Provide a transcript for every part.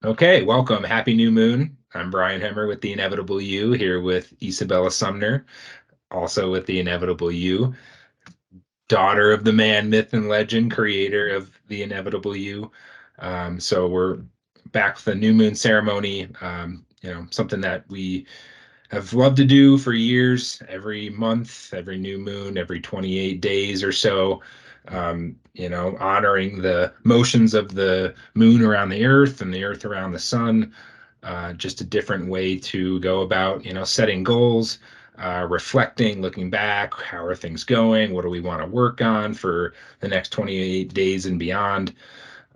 Okay, welcome. Happy new moon. I'm Brian Hemmer with The Inevitable You, here with Isabella Sumner, also with The Inevitable You, daughter of the man, myth, and legend, creator of The Inevitable You. So we're back with the new moon ceremony, something that we have loved to do for years, every month, every new moon, every 28 days or so. Honoring the motions of the moon around the earth and the earth around the sun. Just a different way to go about, setting goals, reflecting, looking back. How are things going? What do we want to work on for the next 28 days and beyond?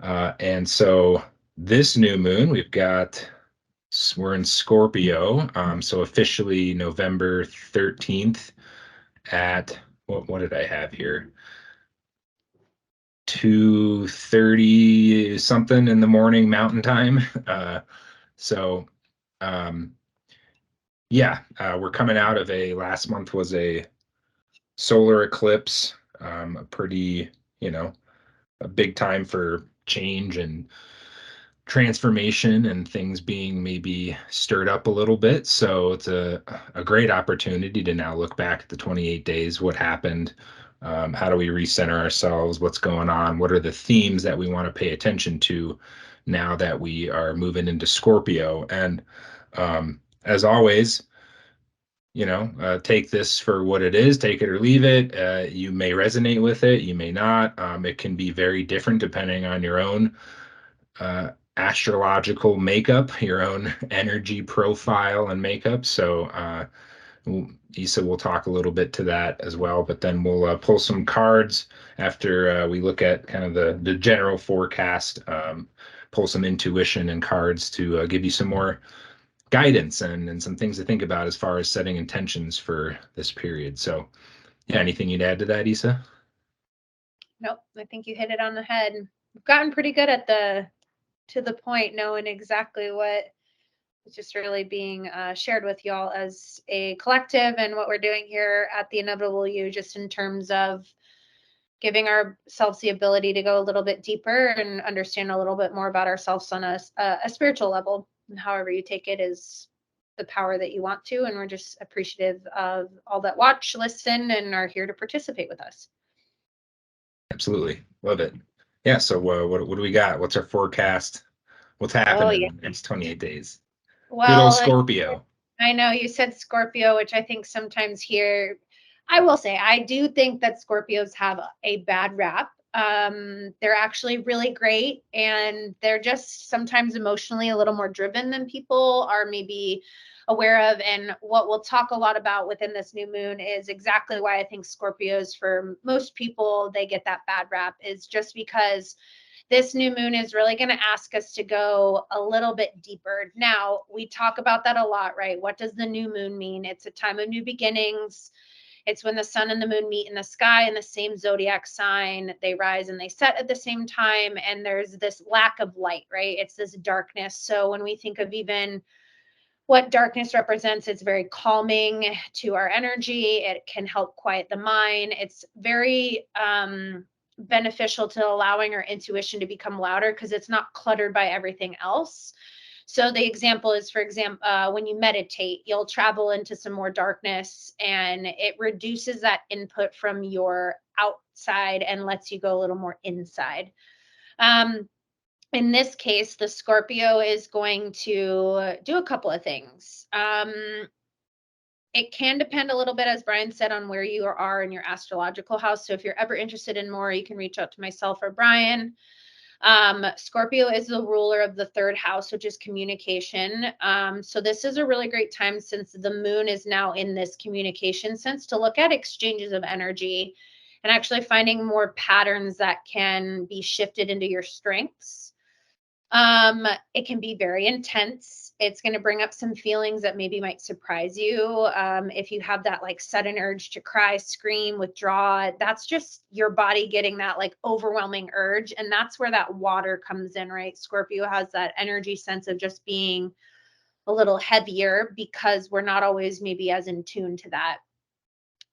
And so this new moon, we're in Scorpio, so officially November 13th at what did I have here? 2:30 something in the morning Mountain Time. So um, yeah, we're coming out of last month was a solar eclipse, a pretty, you know, a big time for change and transformation and things being maybe stirred up a little bit. So it's a great opportunity to now look back at the 28 days, what happened, how do we recenter ourselves, what's going on, what are the themes that we want to pay attention to now that we are moving into Scorpio. And as always, take this for what it is, take it or leave it. You may resonate with it, you may not. It can be very different depending on your own uh, astrological makeup, your own energy profile and makeup. So, Issa will talk a little bit to that as well, but then we'll pull some cards after we look at kind of the general forecast, pull some intuition and cards to give you some more guidance and some things to think about as far as setting intentions for this period. So, yeah, anything you'd add to that, Issa? Nope, I think you hit it on the head. We've gotten pretty good at the to the point, knowing exactly what is just really being shared with y'all as a collective, and what we're doing here at the Inevitable You, just in terms of giving ourselves the ability to go a little bit deeper and understand a little bit more about ourselves on a spiritual level. And however you take it is the power that you want to. And we're just appreciative of all that watch, listen, and are here to participate with us. Absolutely. Love it. Yeah. So, what do we got? What's our forecast? What's Oh, yeah. happening next 28 days? Good old Well, Scorpio. I know you said Scorpio, which I think sometimes here, I will say, I do think that Scorpios have a bad rap. They're actually really great, and they're just sometimes emotionally a little more driven than people are maybe aware of. And what we'll talk a lot about within this new moon is exactly why I think Scorpios, for most people, they get that bad rap, is just because this new moon is really going to ask us to go a little bit deeper. Now, we talk about that a lot, right? What does the new moon mean? It's a time of new beginnings. It's when the sun and the moon meet in the sky in the same zodiac sign. They rise and they set at the same time. And there's this lack of light, right? It's this darkness. So when we think of even what darkness represents, it's very calming to our energy. It can help quiet the mind. It's very beneficial to allowing our intuition to become louder because it's not cluttered by everything else. So the example is, for example, when you meditate, you'll travel into some more darkness, and it reduces that input from your outside and lets you go a little more inside. Um, in this case, the Scorpio is going to do a couple of things. It can depend a little bit, as Brian said, on where you are in your astrological house. So if you're ever interested in more, you can reach out to myself or Brian. Scorpio is the ruler of the third house, which is communication. So this is a really great time, since the moon is now in this communication sense, to look at exchanges of energy and actually finding more patterns that can be shifted into your strengths. It can be very intense. It's going to bring up some feelings that maybe might surprise you. If you have that like sudden urge to cry, scream, withdraw, that's just your body getting that like overwhelming urge. And that's where that water comes in, right? Scorpio has that energy sense of just being a little heavier because we're not always maybe as in tune to that.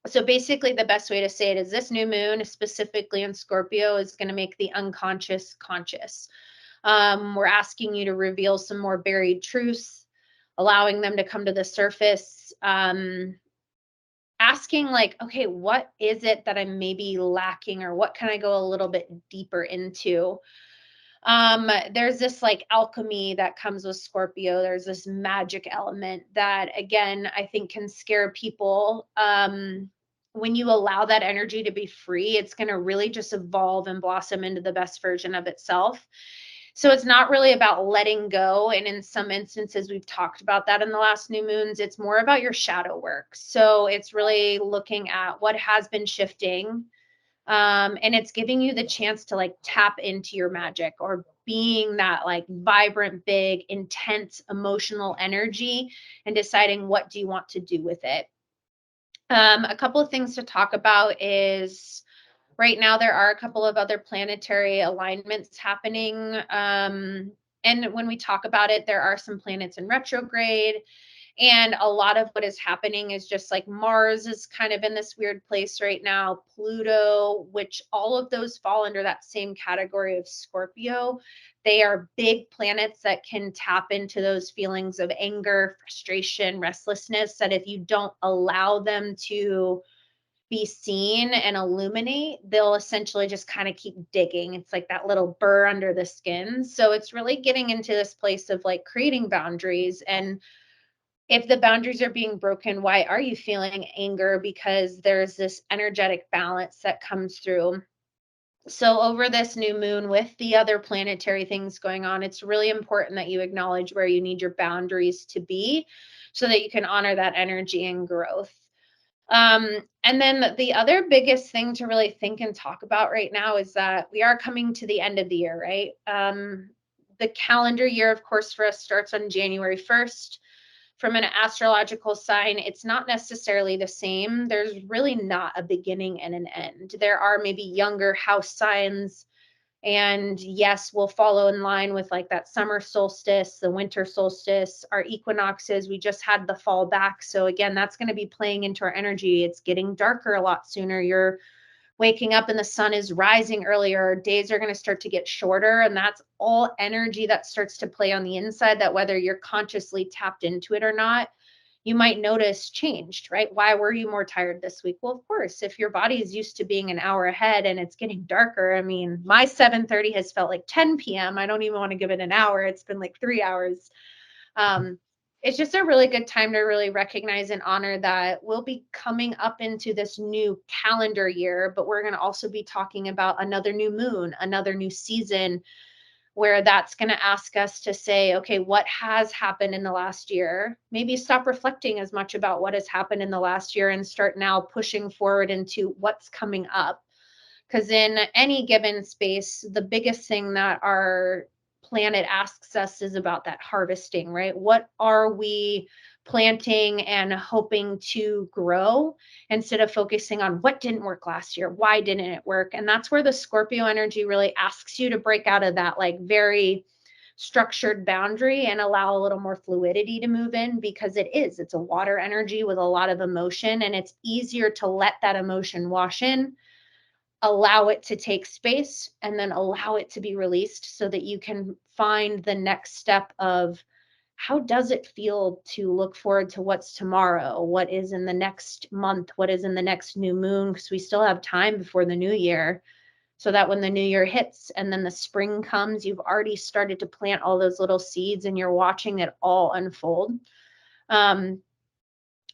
So basically, the best way to say it is this new moon, specifically in Scorpio, is going to make the unconscious conscious. We're asking you to reveal some more buried truths, allowing them to come to the surface. Asking like, okay, what is it that I'm maybe lacking, or what can I go a little bit deeper into? There's this like alchemy that comes with Scorpio. There's this magic element that again I think can scare people. When you allow that energy to be free, it's going to really just evolve and blossom into the best version of itself. So it's not really about letting go. And in some instances, we've talked about that in the last new moons. It's more about your shadow work. So it's really looking at what has been shifting. And it's giving you the chance to like tap into your magic, or being that like vibrant, big, intense emotional energy, and deciding what do you want to do with it. A couple of things to talk about is right now there are a couple of other planetary alignments happening. And when we talk about it, there are some planets in retrograde. And a lot of what is happening is just like Mars is kind of in this weird place right now, Pluto, which all of those fall under that same category of Scorpio. They are big planets that can tap into those feelings of anger, frustration, restlessness, that if you don't allow them to be seen and illuminate, they'll essentially just kind of keep digging. It's like that little burr under the skin. So it's really getting into this place of like creating boundaries. And if the boundaries are being broken, why are you feeling anger? Because there's this energetic balance that comes through. So, over this new moon with the other planetary things going on, it's really important that you acknowledge where you need your boundaries to be so that you can honor that energy and growth. And then the other biggest thing to really think and talk about right now is that we are coming to the end of the year, right? The calendar year, of course, for us starts on January 1st. From an astrological sign, it's not necessarily the same. There's really not a beginning and an end. There are maybe younger house signs, and yes, we'll follow in line with like that summer solstice, the winter solstice, our equinoxes. We just had the fall back. So again, that's going to be playing into our energy. It's getting darker a lot sooner. You're waking up and the sun is rising earlier. Days are going to start to get shorter. And that's all energy that starts to play on the inside, that whether you're consciously tapped into it or not, you might notice changed, right? Why were you more tired this week? Well, of course, if your body is used to being an hour ahead and it's getting darker, I mean, my 7:30 has felt like 10 p.m. I don't even want to give it an hour. It's been like 3 hours. Um, it's just a really good time to really recognize and honor that we'll be coming up into this new calendar year, but we're going to also be talking about another new moon, another new season, where that's going to ask us to say, okay, what has happened in the last year? Maybe stop reflecting as much about what has happened in the last year and start now pushing forward into what's coming up. Because in any given space, the biggest thing that our planet asks us is about that harvesting, right? What are we planting and hoping to grow, instead of focusing on what didn't work last year? Why didn't it work? And that's where the Scorpio energy really asks you to break out of that like very structured boundary and allow a little more fluidity to move in, because it's a water energy with a lot of emotion, and it's easier to let that emotion wash in, allow it to take space, and then allow it to be released so that you can find the next step of how does it feel to look forward to what's tomorrow, what is in the next month, what is in the next new moon, because we still have time before the new year, so that when the new year hits and then the spring comes, you've already started to plant all those little seeds and you're watching it all unfold. um,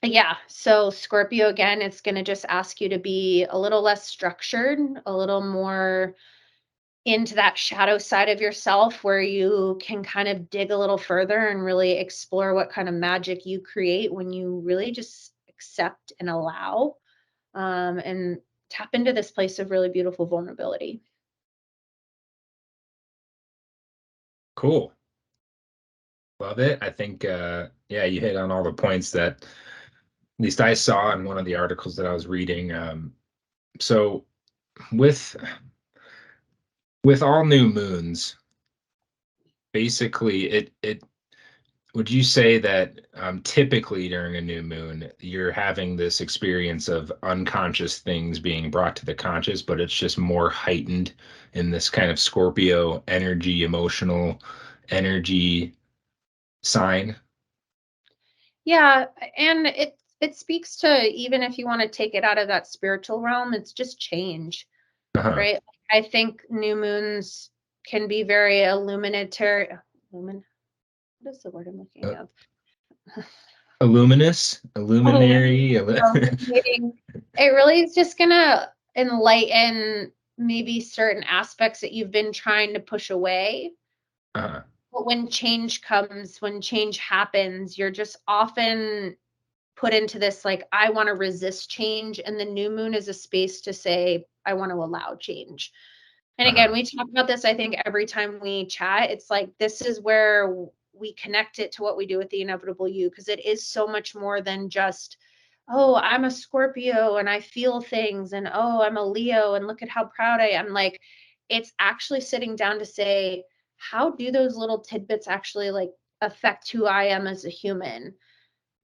yeah, so Scorpio, again, it's going to just ask you to be a little less structured, a little more into that shadow side of yourself, where you can kind of dig a little further and really explore what kind of magic you create when you really just accept and allow, and tap into this place of really beautiful vulnerability. Cool. Love it. I think, yeah, you hit on all the points that at least I saw in one of the articles that I was reading. So with with all new moons, basically it would you say that typically during a new moon, you're having this experience of unconscious things being brought to the conscious, but it's just more heightened in this kind of Scorpio energy, emotional energy sign? Yeah, and it speaks to, even if you want to take it out of that spiritual realm, it's just change, Uh-huh. right? I think new moons can be very illuminatory. Lumin, what is the word I'm looking Uh, of? Illuminous, Illumin- illuminary. Illuminating. It really is just gonna enlighten maybe certain aspects that you've been trying to push away. uh, But when change comes, when change happens, you're just often put into this like, I want to resist change. And the new moon is a space to say, I want to allow change. And again, uh, we talk about this, I think, every time we chat. It's like, this is where we connect it to what we do with the inevitable you, because it is so much more than just, oh, I'm a Scorpio and I feel things, and oh, I'm a Leo and look at how proud I am. Like, it's actually sitting down to say, how do those little tidbits actually like affect who I am as a human?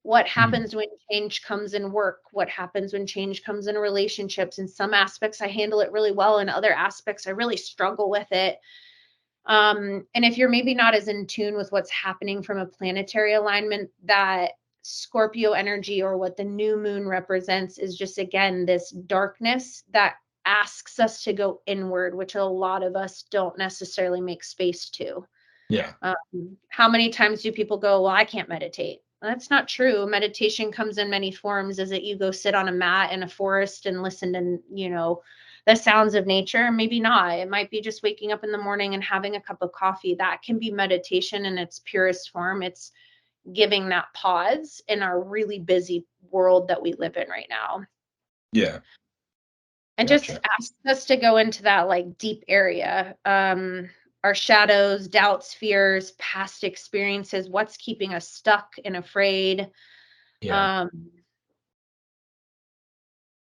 What mm, happens when change comes in work? What happens when change comes in relationships? In some aspects I handle it really well, in other aspects I really struggle with it. And if you're maybe not as in tune with what's happening from a planetary alignment, that Scorpio energy, or what the new moon represents, is just again this darkness that asks us to go inward, which a lot of us don't necessarily make space to. yeah, How many times do people go, well, I can't meditate? That's not true. Meditation comes in many forms. Is it you go sit on a mat in a forest and listen to, the sounds of nature? Maybe not. It might be just waking up in the morning and having a cup of coffee. That can be meditation in its purest form. It's giving that pause in our really busy world that we live in right now. yeah, And just gotcha. ask us to go into that like deep area. Our shadows, doubts, fears, past experiences, what's keeping us stuck and afraid. Yeah. Um,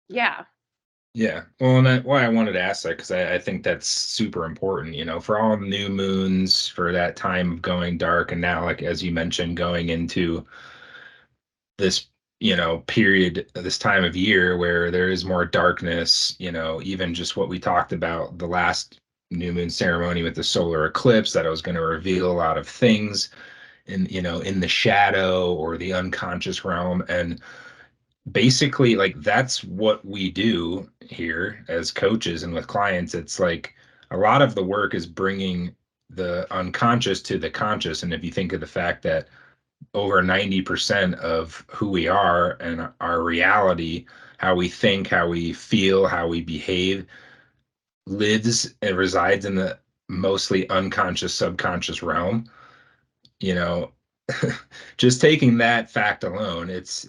yeah. Yeah. Well, and that why I wanted to ask that because I think that's super important, for all new moons, for that time of going dark, and now, like as you mentioned, going into this, period, this time of year where there is more darkness, even just what we talked about the last new moon ceremony with the solar eclipse, that it was going to reveal a lot of things in the shadow or the unconscious realm. And basically, like, that's what we do here as coaches and with clients. It's like a lot of the work is bringing the unconscious to the conscious. And if you think of the fact that over 90% of who we are and our reality, how we think, how we feel, how we behave, lives and resides in the mostly unconscious subconscious realm, you know just taking that fact alone, it's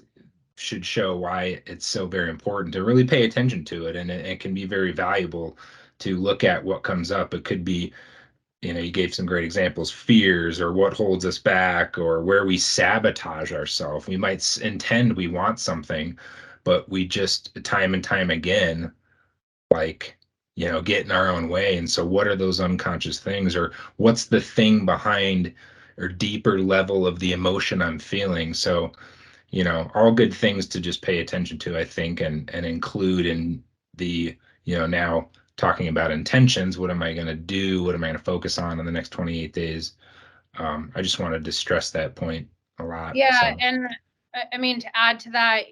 should show why it's so very important to really pay attention to it. And it can be very valuable to look at what comes up. It could be, you gave some great examples, fears, or what holds us back, or where we sabotage ourselves. We might intend we want something, but we just time and time again, like, get in our own way. And so what are those unconscious things, or what's the thing behind or deeper level of the emotion I'm feeling? So, all good things to just pay attention to, I think, and include in the, now talking about intentions. What am I going to do? What am I going to focus on in the next 28 days? I just wanted to stress that point a lot. Yeah. So, And I mean, to add to that,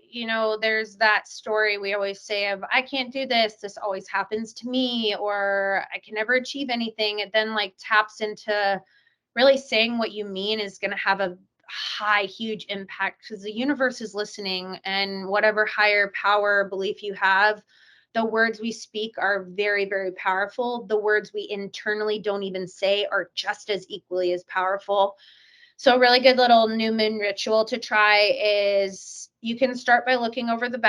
there's that story we always say of, I can't do this. This always happens to me, or I can never achieve anything. It then like taps into really saying what you mean is going to have a high, huge impact, because the universe is listening, and whatever higher power belief you have, the words we speak are very, very powerful. The words we internally don't even say are just as equally as powerful. So a really good little new moon ritual to try is, you can start by looking over the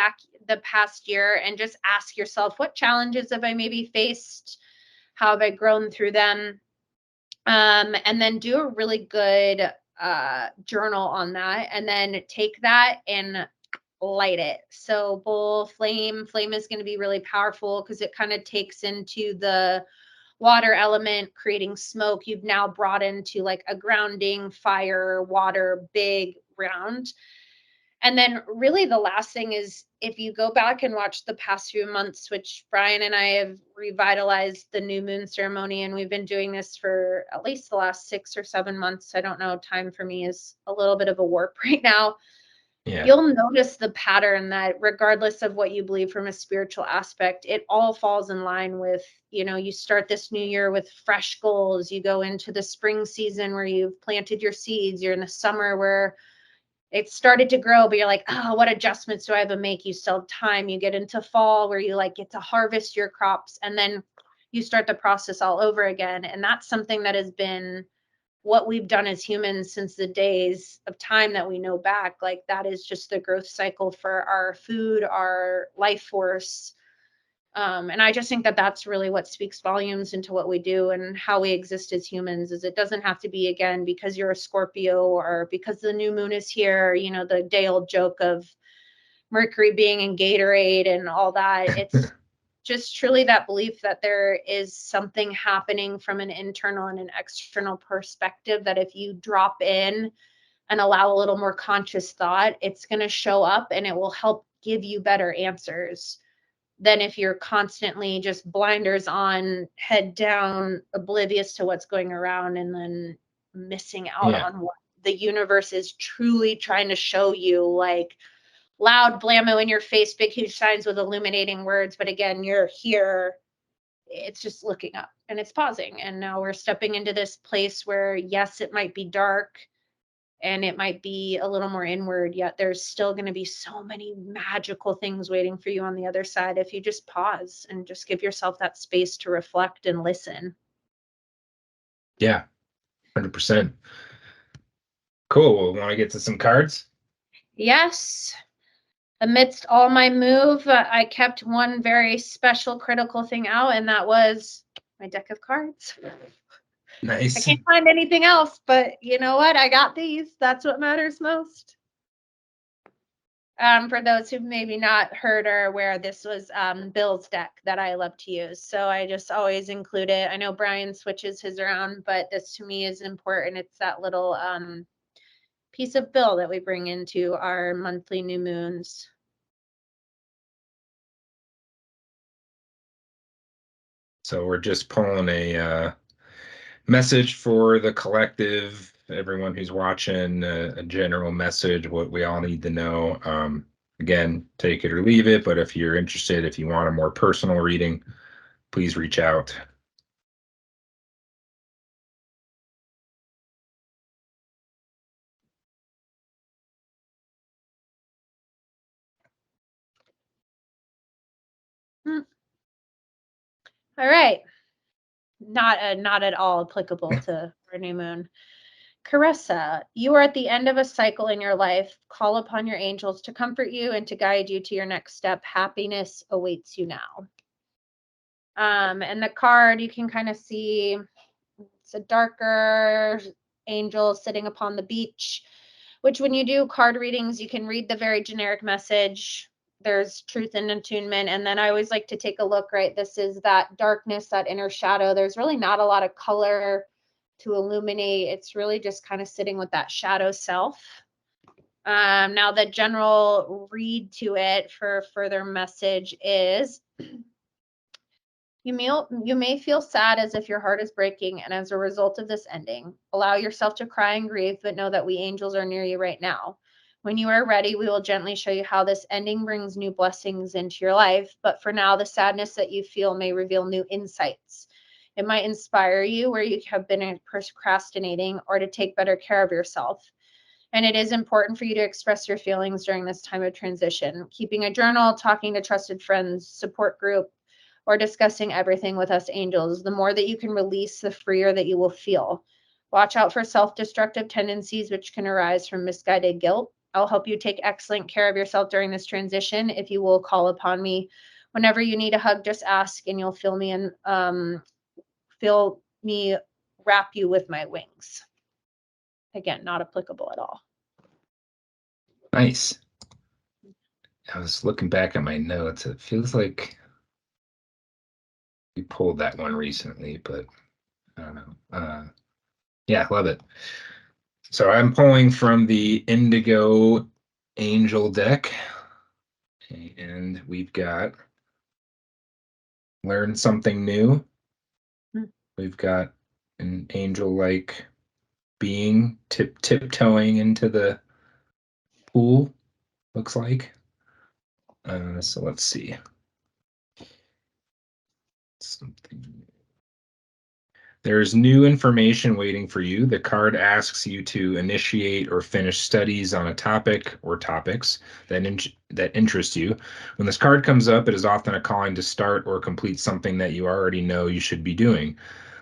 past year and just ask yourself, what challenges have I maybe faced? How have I grown through them? And then do a really good journal on that, and then take that and light it. So bowl flame is going to be really powerful, because it kind of takes into the water element creating smoke, you've now brought into like a grounding, fire, water, big, round. And then really the last thing is if you go back and watch the past few months, which Brian and I have revitalized the new moon ceremony, and we've been doing this for at least the last 6 or 7 months. I don't know. Time for me is a little bit of a warp right now. Yeah. You'll notice the pattern that regardless of what you believe from a spiritual aspect, it all falls in line with, you start this new year with fresh goals. You go into the spring season where you've planted your seeds. You're in the summer where it started to grow, but you're like, oh, what adjustments do I have to make? You still have time. You get into fall where you like get to harvest your crops, and then you start the process all over again. And that's something that has been what we've done as humans since the days of time that we know back. Like that is just the growth cycle for our food, our life force. And I just think that that's really what speaks volumes into what we do and how we exist as humans. Is it doesn't have to be, again, because you're a Scorpio or because the new moon is here, the day old joke of Mercury being in Gatorade and all that. It's just truly that belief that there is something happening from an internal and an external perspective, that if you drop in and allow a little more conscious thought, it's going to show up and it will help give you better answers than if you're constantly just blinders on, head down, oblivious to what's going around, and then missing out Yeah. on what the universe is truly trying to show you, like loud blammo in your face, big huge signs with illuminating words. But again, you're here, it's just looking up and it's pausing. And now we're stepping into this place where, yes, it might be dark and it might be a little more inward, yet there's still going to be so many magical things waiting for you on the other side if you just pause and just give yourself that space to reflect and listen. Yeah. 100%. Cool. Well, want to get to some cards? Yes. Amidst all my move, I kept one very special, critical thing out, and that was my deck of cards. I Nice. can't find anything else, but you know what? I got these. That's what matters most. For those who've maybe not heard or aware, this was Bill's deck that I love to use. So I just always include it. I know Brian switches his around, but this to me is important. It's that little piece of Bill that we bring into our monthly new moons. So we're just pulling a message for the collective, everyone who's watching, a general message, what we all need to know. Again, take it or leave it, but if you're interested, if you want a more personal reading, please reach out. Hmm. All right. Not at all applicable to our new moon. Carissa, you are at the end of a cycle in your life. Call upon your angels to comfort you and to guide you to your next step. Happiness awaits you now. And the card, you can kind of see it's a darker angel sitting upon the beach, which when you do card readings, you can read the very generic message. There's truth and attunement. And then I always like to take a look, right? This is that darkness, that inner shadow. There's really not a lot of color to illuminate. It's really just kind of sitting with that shadow self. Now, the general read to it for further message is you may feel sad as if your heart is breaking, and as a result of this ending, allow yourself to cry and grieve, but know that we angels are near you right now. When you are ready, we will gently show you how this ending brings new blessings into your life. But for now, the sadness that you feel may reveal new insights. It might inspire you where you have been procrastinating or to take better care of yourself. And it is important for you to express your feelings during this time of transition. Keeping a journal, talking to trusted friends, support group, or discussing everything with us angels, the more that you can release, the freer that you will feel. Watch out for self destructive tendencies, which can arise from misguided guilt. I'll help you take excellent care of yourself during this transition. If you will call upon me whenever you need a hug, just ask, and you'll feel me and feel me wrap you with my wings. Again, not applicable at all. Nice. I was looking back at my notes. It feels like we pulled that one recently, but I don't know. Yeah, love it. So I'm pulling from the Indigo Angel deck, and we've got Learn Something New. Hmm. We've got an angel-like being tiptoeing into the pool, looks like. So let's see. Something. There's new information waiting for you. The card asks you to initiate or finish studies on a topic or topics that interest you. When this card comes up, it is often a calling to start or complete something that you already know you should be doing.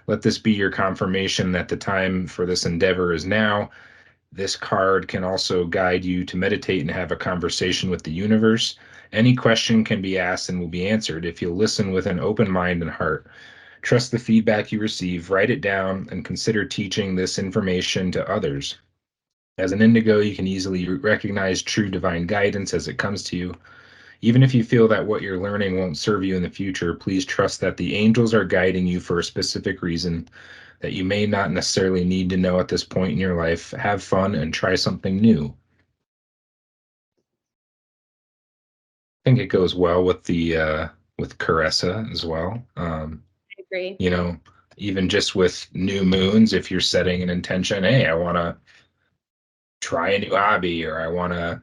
Let this be your confirmation that the time for this endeavor is now. This card can also guide you to meditate and have a conversation with the universe. Any question can be asked and will be answered if you'll listen with an open mind and heart. Trust the feedback you receive, write it down, and consider teaching this information to others. As an indigo, you can easily recognize true divine guidance as it comes to you. Even if you feel that what you're learning won't serve you in the future, please trust that the angels are guiding you for a specific reason that you may not necessarily need to know at this point in your life. Have fun and try something new. I think it goes well with Caressa as well. I agree. You know, even just with new moons, if you're setting an intention, hey, I want to try a new hobby, or I want to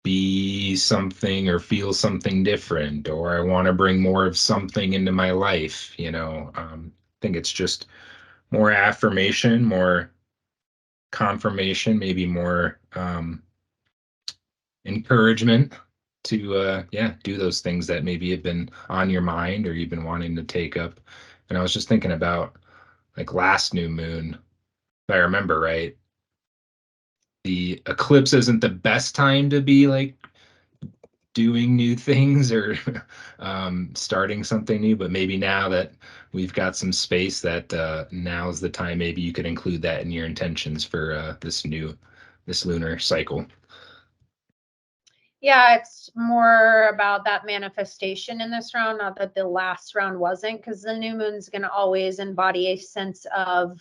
be something or feel something different, or I want to bring more of something into my life, I think it's just more affirmation, more confirmation, maybe more encouragement to yeah, do those things that maybe have been on your mind or you've been wanting to take up. And I was just thinking about like last new moon, if I remember right, the eclipse isn't the best time to be like doing new things or starting something new, but maybe now that we've got some space, that now's the time. Maybe you could include that in your intentions for this lunar cycle. Yeah, it's more about that manifestation in this round, not that the last round wasn't, because the new moon's going to always embody a sense of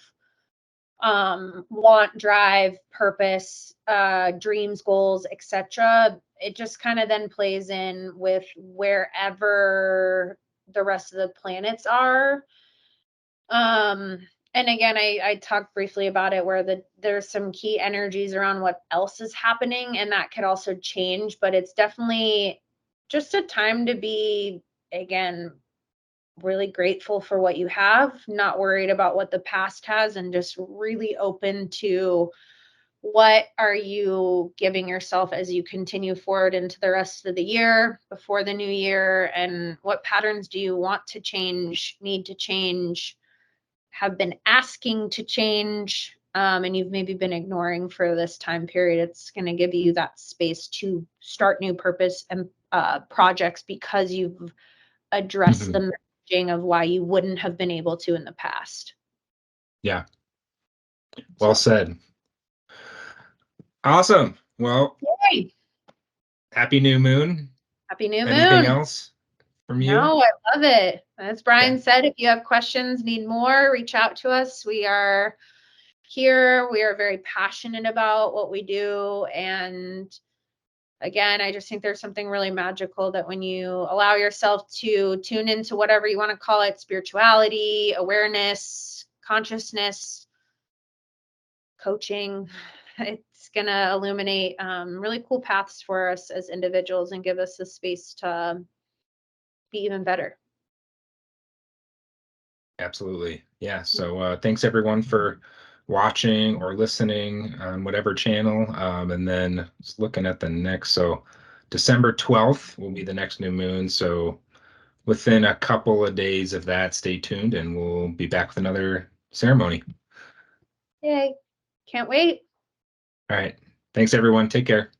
want, drive, purpose, dreams, goals, etc. It just kind of then plays in with wherever the rest of the planets are. um and again, I talked briefly about it where there's some key energies around what else is happening, and that could also change, but it's definitely just a time to be, again, really grateful for what you have, not worried about what the past has, and just really open to what are you giving yourself as you continue forward into the rest of the year before the new year, and what patterns do you want to change, need to change, have been asking to change, and you've maybe been ignoring for this time period. It's going to give you that space to start new purpose and projects because you've addressed Mhm. the messaging of why you wouldn't have been able to in the past. Yeah, well So, said. Awesome. Well, yay! happy new moon. Happy new Anything moon. else from you? No, I love it. As Brian Okay. said, if you have questions, need more, reach out to us. We are here. We are very passionate about what we do. And again, I just think there's something really magical that when you allow yourself to tune into whatever you want to call it, spirituality, awareness, consciousness, coaching, it's going to illuminate really cool paths for us as individuals and give us the space to be even better. Absolutely. Yeah. So thanks everyone for watching or listening on whatever channel. And then just looking at the next. So December 12th will be the next new moon. So within a couple of days of that, stay tuned and we'll be back with another ceremony. Yay. Can't wait. All right. Thanks everyone. Take care.